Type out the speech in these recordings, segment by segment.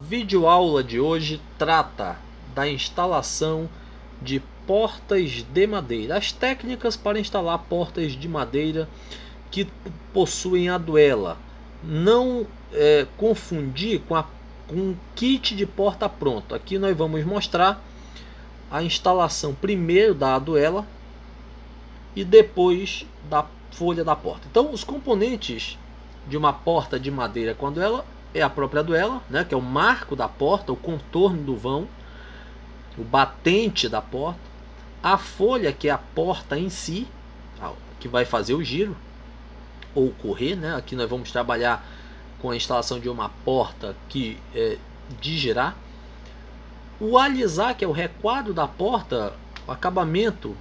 Videoaula de hoje trata da instalação de portas de madeira. As técnicas para instalar portas de madeira que possuem aduela. Não confundir com um kit de porta pronto. Aqui nós vamos mostrar a instalação primeiro da aduela e depois da folha da porta. Então, os componentes de uma porta de madeira com aduela é a própria aduela, né, que é o marco da porta, o contorno do vão, o batente da porta, a folha, que é a porta em si, que vai fazer o giro ou correr, né? Aqui nós vamos trabalhar com a instalação de uma porta que de girar. O alisar, que é o requadro da porta, o acabamento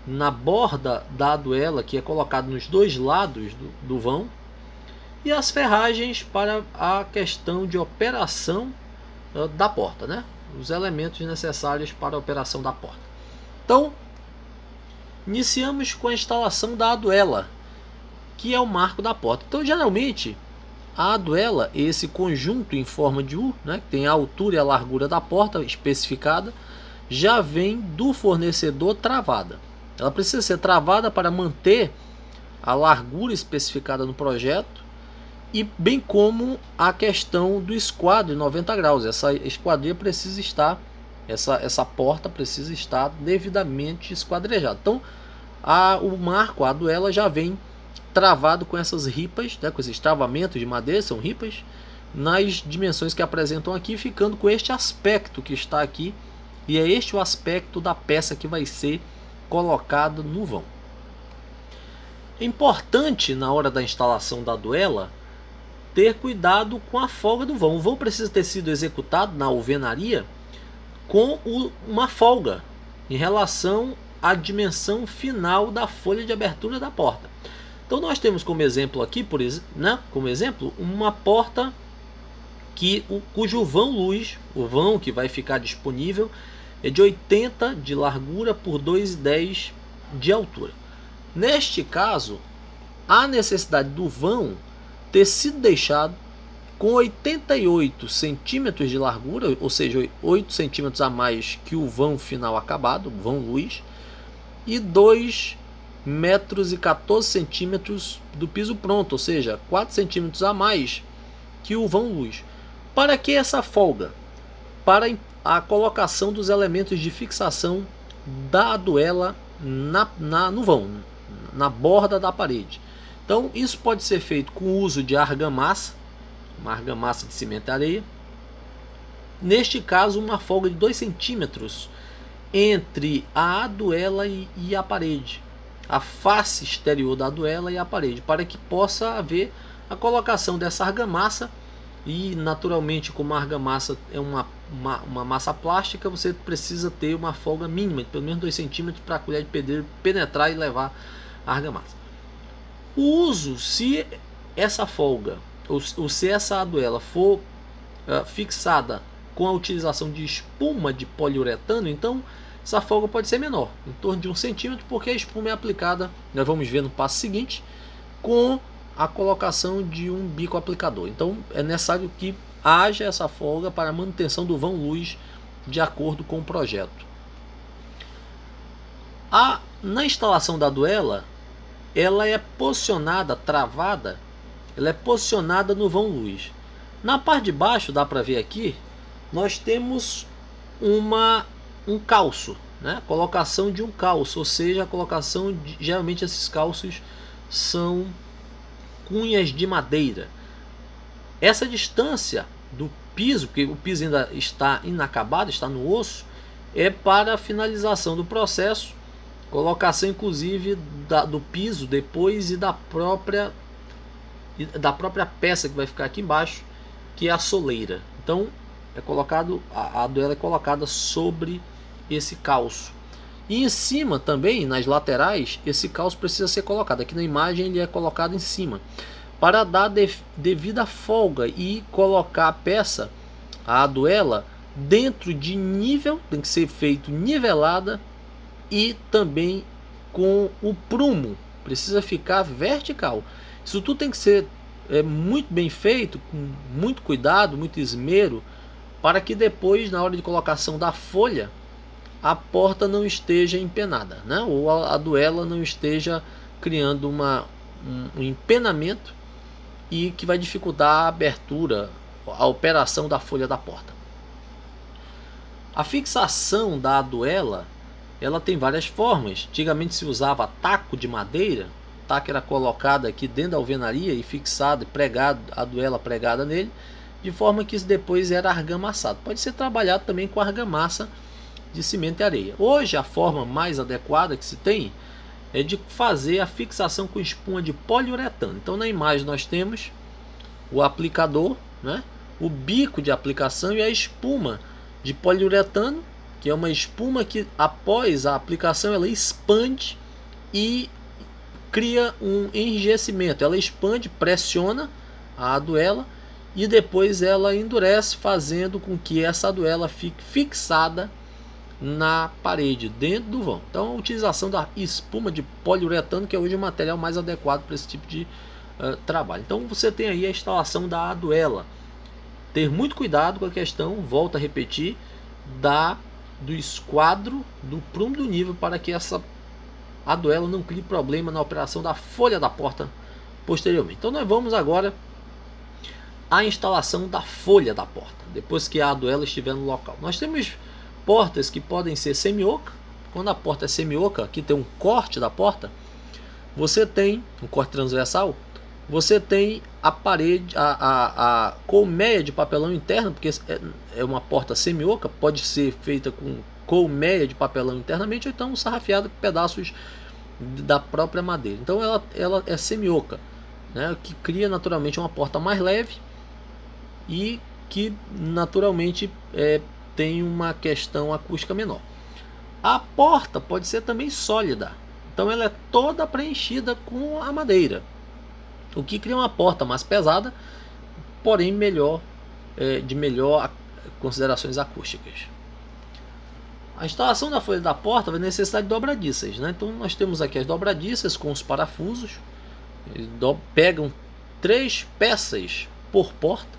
na borda da aduela, que é colocado nos dois lados do vão. E as ferragens para a questão de operação da porta, né? Os elementos necessários para a operação da porta. Então, iniciamos com a instalação da aduela, que é o marco da porta. Então, geralmente, a aduela, esse conjunto em forma de U, né, que tem a altura e a largura da porta especificada, já vem do fornecedor travada. Ela precisa ser travada para manter a largura especificada no projeto, e bem como a questão do esquadro de 90 graus. Essa esquadria precisa estar, essa porta precisa estar devidamente esquadrejada. Então, o marco, a aduela, já vem travado com essas ripas, né, com esses travamentos de madeira, são ripas, nas dimensões que apresentam aqui, ficando com este aspecto que está aqui, e é este o aspecto da peça que vai ser colocada no vão. É importante, na hora da instalação da aduela, ter cuidado com a folga do vão. O vão precisa ter sido executado na alvenaria com uma folga em relação à dimensão final da folha de abertura da porta. Então nós temos como exemplo aqui, como exemplo, uma porta cujo vão luz, o vão que vai ficar disponível, é de 80 de largura por 2,10 de altura. Neste caso, há necessidade do vão ter sido deixado com 88 centímetros de largura, ou seja, 8 centímetros a mais que o vão final acabado, o vão luz, e 2 metros e 14 centímetros do piso pronto, ou seja, 4 centímetros a mais que o vão luz. Para que essa folga? Para a colocação dos elementos de fixação da aduela no vão, na borda da parede. Então, isso pode ser feito com o uso de argamassa, uma argamassa de cimento e areia. Neste caso, uma folga de 2 centímetros entre a aduela e a parede, a face exterior da aduela e a parede, para que possa haver a colocação dessa argamassa. E, naturalmente, como a argamassa é uma massa plástica, você precisa ter uma folga mínima, de pelo menos 2 centímetros, para a colher de pedreiro penetrar e levar a argamassa. O uso, se essa folga ou se essa aduela for fixada com a utilização de espuma de poliuretano, então essa folga pode ser menor, em torno de 1 centímetro, porque a espuma é aplicada, nós vamos ver no passo seguinte, com a colocação de um bico aplicador. Então é necessário que haja essa folga para a manutenção do vão luz de acordo com o projeto. Na instalação da aduela, ela é posicionada, travada, ela é posicionada no vão luz. Na parte de baixo, dá para ver aqui, nós temos um calço, né? Colocação de um calço, ou seja, a colocação geralmente esses calços são cunhas de madeira. Essa distância do piso, porque o piso ainda está inacabado, está no osso, é para a finalização do processo, colocação inclusive do piso depois e da própria peça que vai ficar aqui embaixo, que é a soleira. Então a aduela é colocada sobre esse calço, e em cima também, nas laterais, esse calço precisa ser colocado. Aqui na imagem ele é colocado em cima, para dar devida folga e colocar a peça, a aduela, dentro de nível, tem que ser feito nivelada, e também com o prumo, precisa ficar vertical. Isso tudo tem que ser muito bem feito, com muito cuidado, muito esmero, para que depois, na hora de colocação da folha, a porta não esteja empenada, né? Ou a duela não esteja criando um empenamento e que vai dificultar a abertura, a operação da folha da porta. A fixação da duela, ela tem várias formas. Antigamente se usava taco de madeira. O taco era colocado aqui dentro da alvenaria e fixado, pregado, a duela pregada nele, de forma que isso depois era argamassado. Pode ser trabalhado também com argamassa de cimento e areia. Hoje a forma mais adequada que se tem é de fazer a fixação com espuma de poliuretano. Então na imagem nós temos o aplicador, né? O bico de aplicação e a espuma de poliuretano, que é uma espuma que após a aplicação ela expande e cria um enrijecimento. Ela expande, pressiona a duela e depois ela endurece, fazendo com que essa duela fique fixada na parede, dentro do vão. Então a utilização da espuma de poliuretano, que é hoje o material mais adequado para esse tipo de trabalho. Então você tem aí a instalação da duela. Ter muito cuidado com a questão, volto a repetir, do esquadro, do prumo do nível, para que a duela não crie problema na operação da folha da porta posteriormente. Então nós vamos agora à instalação da folha da porta, depois que a duela estiver no local. Nós temos portas que podem ser semi-oca. Quando a porta é semi-oca, aqui tem um corte da porta, você tem um corte transversal, você tem a parede, a colmeia de papelão interno, porque é uma porta semi-oca, pode ser feita com colmeia de papelão internamente, ou então sarrafiada com pedaços da própria madeira. Então ela é semi-oca, né, que cria naturalmente uma porta mais leve e que naturalmente tem uma questão acústica menor. A porta pode ser também sólida, então ela é toda preenchida com a madeira, o que cria uma porta mais pesada, porém de melhor considerações acústicas. A instalação da folha da porta vai necessitar de dobradiças, né? Então nós temos aqui as dobradiças com os parafusos, pegam 3 peças por porta,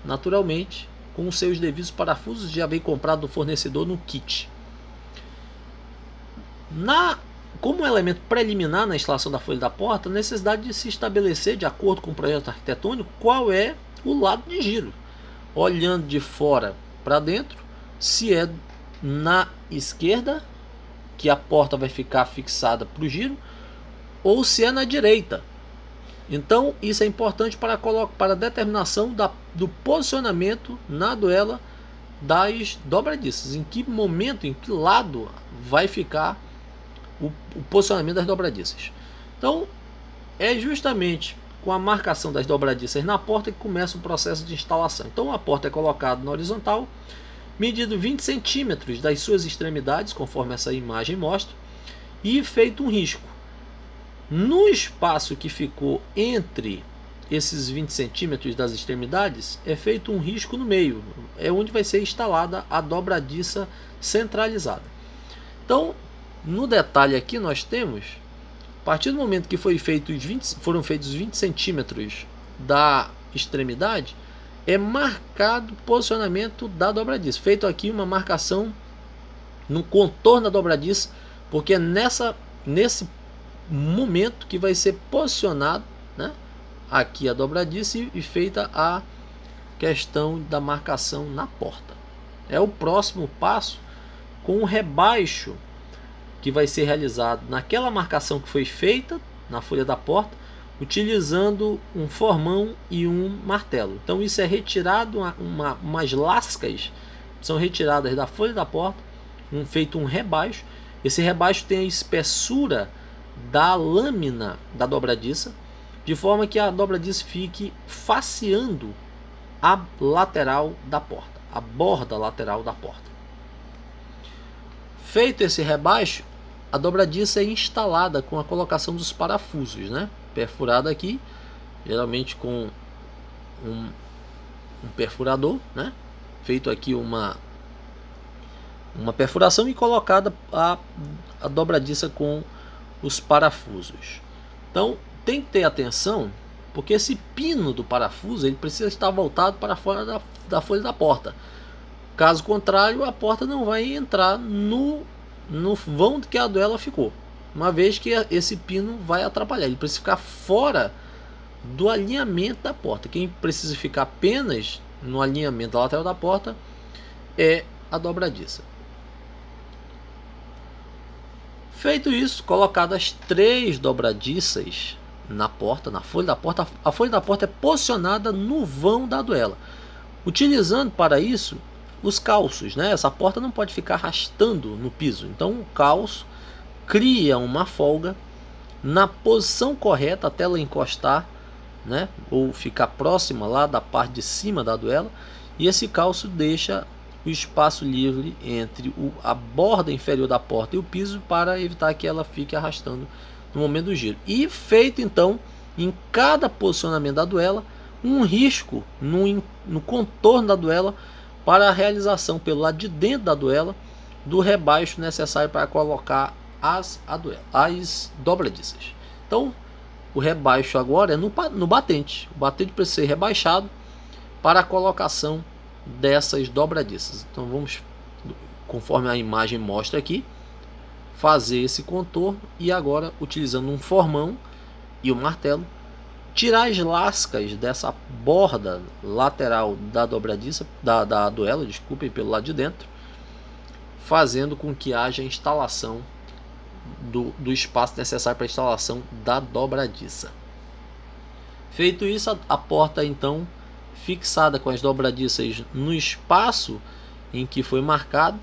naturalmente com os seus devidos parafusos, já vem comprado do fornecedor no kit. Como elemento preliminar na instalação da folha da porta, a necessidade de se estabelecer, de acordo com o projeto arquitetônico, qual é o lado de giro. Olhando de fora para dentro, se é na esquerda que a porta vai ficar fixada para o giro, ou se é na direita. Então isso é importante para a determinação do posicionamento na duela das dobradiças. Em que momento, em que lado vai ficar o posicionamento das dobradiças. Então é justamente com a marcação das dobradiças na porta que começa o processo de instalação. Então a porta é colocada na horizontal, medido 20 centímetros das suas extremidades, conforme essa imagem mostra, e feito um risco. No espaço que ficou entre esses 20 centímetros das extremidades, é feito um risco no meio, é onde vai ser instalada a dobradiça centralizada. Então, no detalhe aqui nós temos, a partir do momento que foram feitos 20 centímetros da extremidade, é marcado o posicionamento da dobradiça. Feito aqui uma marcação no contorno da dobradiça, porque é nesse momento que vai ser posicionado, né, aqui a dobradiça e feita a questão da marcação na porta. É o próximo passo com o rebaixo que vai ser realizado naquela marcação que foi feita na folha da porta, utilizando um formão e um martelo. Então isso é retirado, umas lascas são retiradas da folha da porta, feito um rebaixo. Esse rebaixo tem a espessura da lâmina da dobradiça, de forma que a dobradiça fique faceando a lateral da porta, a borda lateral da porta. Feito esse rebaixo, a dobradiça é instalada com a colocação dos parafusos, né? Perfurada aqui, geralmente com um perfurador, né? Feito aqui uma perfuração e colocada a dobradiça com os parafusos. Então tem que ter atenção, porque esse pino do parafuso ele precisa estar voltado para fora da folha da porta, Caso contrário, a porta não vai entrar no vão que a duela ficou, uma vez que esse pino vai atrapalhar. Ele precisa ficar fora do alinhamento da porta. Quem precisa ficar apenas no alinhamento da lateral da porta é a dobradiça. Feito isso, colocadas 3 dobradiças na porta, na folha da porta, a folha da porta é posicionada no vão da duela, utilizando para isso os calços, né? Essa porta não pode ficar arrastando no piso, então o calço cria uma folga na posição correta até ela encostar, né? Ou ficar próxima lá da parte de cima da duela, e esse calço deixa o espaço livre entre a borda inferior da porta e o piso para evitar que ela fique arrastando no momento do giro. E feito então em cada posicionamento da duela um risco no contorno da duela para a realização pelo lado de dentro da duela do rebaixo necessário para colocar as dobradiças. Então o rebaixo agora é no batente. O batente precisa ser rebaixado para a colocação dessas dobradiças. Então vamos, conforme a imagem mostra aqui, fazer esse contorno e agora, utilizando um formão e um martelo, tirar as lascas dessa borda lateral da dobradiça, da duela, desculpem, pelo lado de dentro, fazendo com que haja a instalação do espaço necessário para a instalação da dobradiça. Feito isso, a porta então fixada com as dobradiças no espaço em que foi marcado,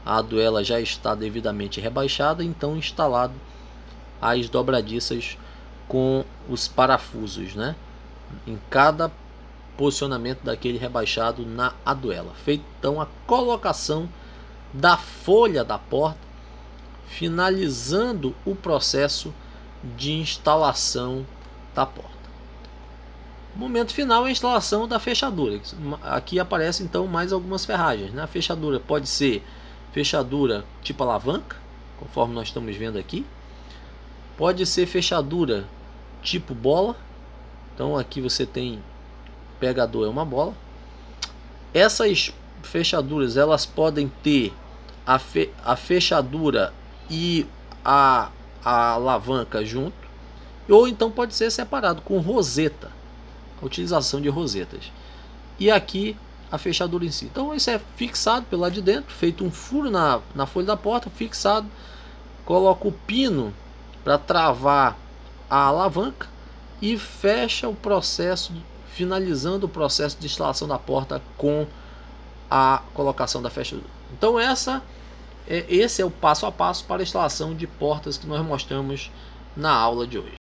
a duela já está devidamente rebaixada, então instalado as dobradiças com os parafusos, né, em cada posicionamento daquele rebaixado na duela. Feito então a colocação da folha da porta, finalizando o processo de instalação da porta. O momento final é a instalação da fechadura. Aqui aparece então mais algumas ferragens, né? A fechadura pode ser fechadura tipo alavanca, conforme nós estamos vendo aqui. Pode ser fechadura tipo bola. Então aqui você tem pegador, é uma bola. Essas fechaduras elas podem ter a fechadura e a alavanca junto, ou então pode ser separado com roseta, a utilização de rosetas. E aqui a fechadura em si. Então isso é fixado pelo lado de dentro, feito um furo na folha da porta, fixado, coloca o pino para travar a alavanca e fecha o processo, finalizando o processo de instalação da porta com a colocação da fechadura. Então esse é o passo a passo para a instalação de portas que nós mostramos na aula de hoje.